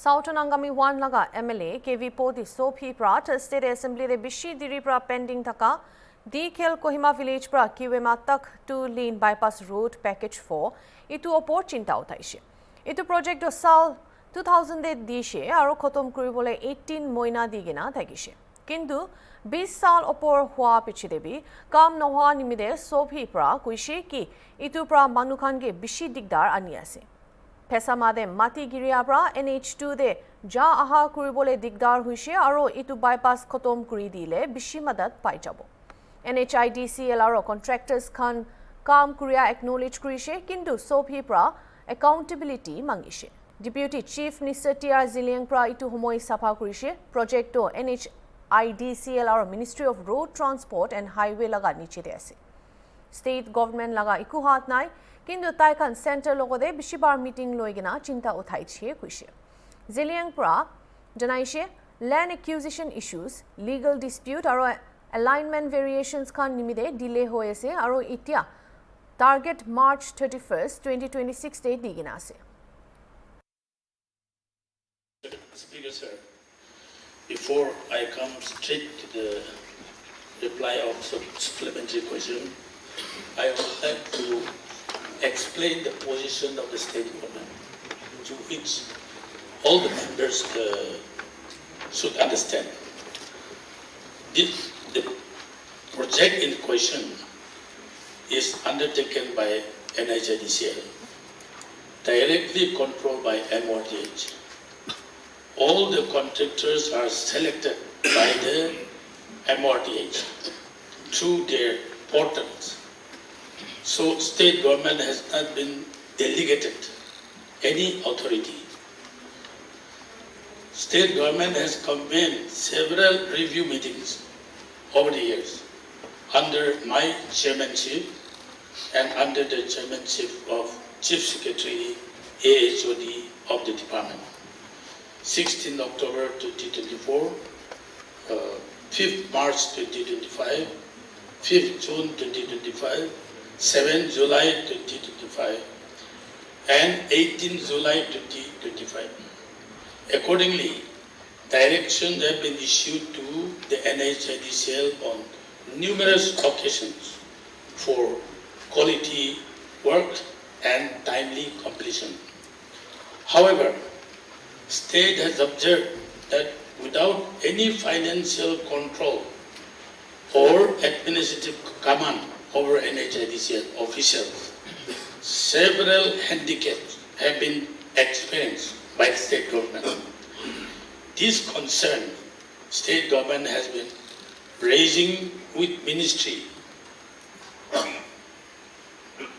Southern Angami Wan Laga MLA KV Podi Sophie Prat State Assembly de Bishi Diri Pra pending Taka Nhidcl Kohima Village Pra Kiwema Tak to Lane Bypass Road Package 4 Itu opor chinta uthaise. Itu project sal 2000 dishe aro khotom kuribole 18 moina digina thakise. Kintu 20 साल ओपर हुआ पिछे देवी काम नहुआ निमिदे Sophie प्रा कुइशे कि इतु प्रा मानुखान के बिशी दिगदार आनी आसे फेसा मादे माटी गिरिया प्रा NH2 दे जा आहा कुरिबोले दिगदार हुइसे आरो इतु बायपास खतम कुरि दिले बिशी मदद पाइ जाबो NHIDCL आरो कॉन्ट्रैक्टर्स खान काम कुरिया एक्नॉलेज कुरिसे किंतु सोफी प्रा अकाउंटेबिलिटी मांगिसे deputy chief minister TR Zeliang प्रा इतु हमय साफा कुरिसे प्रोजेक्टो NHIDCL और Ministry of Road Transport and Highway laga niche de ase. State government laga iku hat nai, kintu taikan center logode bishibar meeting loigena chinta uthai chhe kuise. Ziliang pra janaishe land acquisition issues, legal dispute aro alignment variations kan nimide delay hoyese aro itia target March 31st 2026 date digena ase. Speaker sir, before I come straight to the reply of supplementary question, I would like to explain the position of the state government, to which all the members should understand. The project in question is undertaken by NHIDCL, directly controlled by MODH. All the contractors are selected by the MODH through their portals. So state government has not been delegated any authority. State government has convened several review meetings over the years under my chairmanship and under the chairmanship of Chief Secretary AHOD of the department. 16 October 2024, 5th March 2025, 5th June 2025, 7th July 2025, and 18th July 2025. Accordingly, directions have been issued to the NHIDCL on numerous occasions for quality work and timely completion. However, State has observed that without any financial control or administrative command over NHIDCL officials, several handicaps have been experienced by the state government. This concern state government has been raising with ministry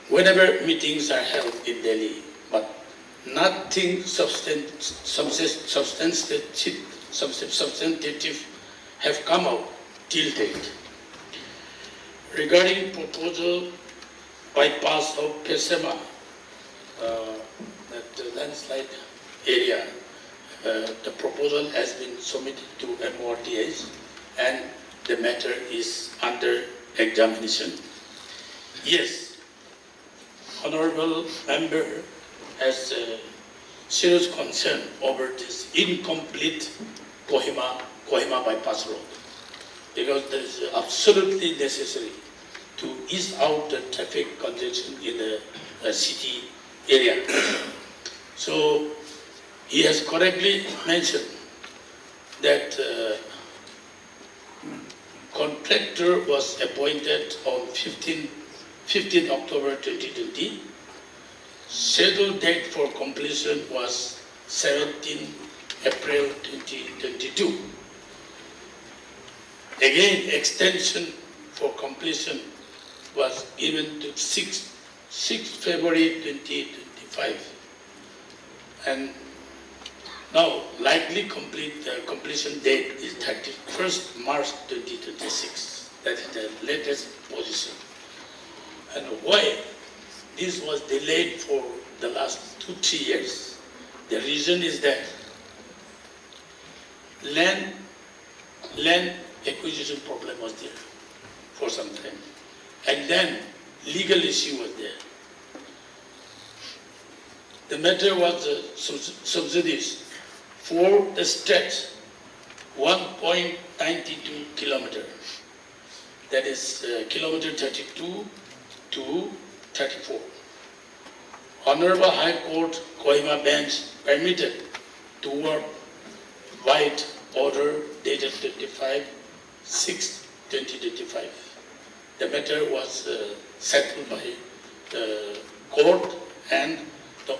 whenever meetings are held in Delhi, but nothing substantive have come out till date. Regarding proposal bypass of Pesema, that landslide area, the proposal has been submitted to MORTH and the matter is under examination. Yes, honorable member has serious concern over this incomplete Kohima bypass road, because it is absolutely necessary to ease out the traffic congestion in the city area. So he has correctly mentioned that contractor was appointed on 15 October 2020. Scheduled date for completion was 17 April 2022. Again, extension for completion was given to 6 February 2025. And now likely completion date is 31st March 2026. That is the latest position. And why this was delayed for the last 2-3 years? The reason is that land acquisition problem was there for some time, and then legal issue was there. The matter was subsidies for the stretch 1.92 kilometer, that is kilometer 32 to 34. Honorable High Court Kohima bench permitted to work wide order dated 25/6/2025. The matter was settled by the court and the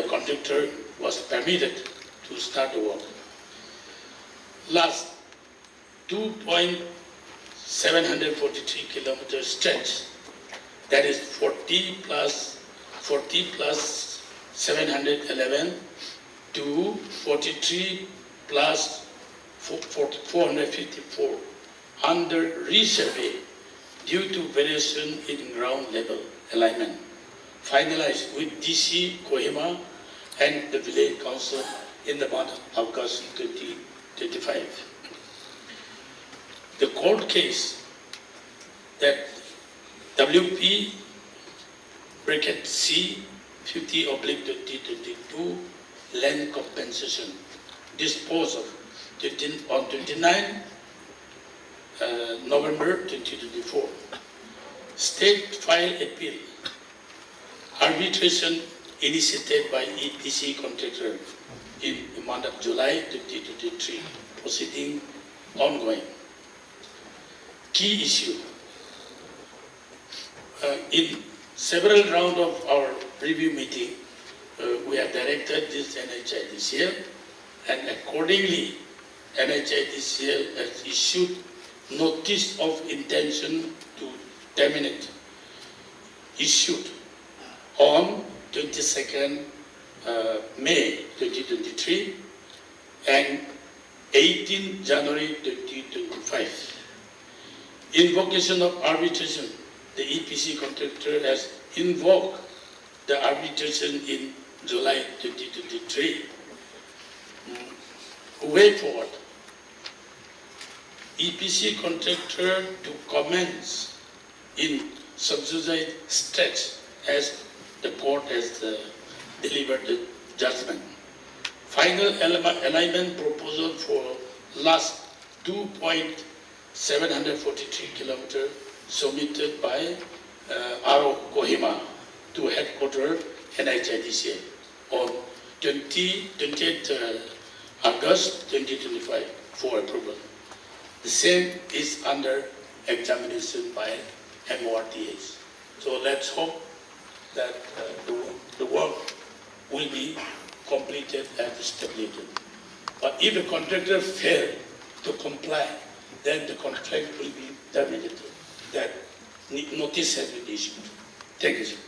contractor was permitted to start the work. Last 2.743 kilometer stretch, that is 40 plus 711 to 43 plus 454 under resurvey due to variation in ground level alignment, finalized with DC Kohima and the Village Council in the month of August 2025. The court case that WP C 50/2022 land compensation disposal on 29 November 2024. State file appeal. Arbitration initiated by EPC contractor in the month of July 2023. Proceeding ongoing. Key issue. In several rounds of our review meeting, we have directed this NHIDCL, and accordingly, NHIDCL has issued notice of intention to terminate, issued on 22nd May 2023 and 18 January 2025. Invocation of arbitration. The EPC contractor has invoked the arbitration in July 2023. Way forward. EPC contractor to commence in subsidized stretch as the court has delivered the judgment. Final alignment proposal for last 2.743 kilometer submitted by RO Kohima to headquarters NHIDCL on 28th August 2025 for approval. The same is under examination by MORTH. So let's hope that the work will be completed and stipulated. But if the contractor fails to comply, then the contract will be terminated. That notice has been issued. Thank you, sir.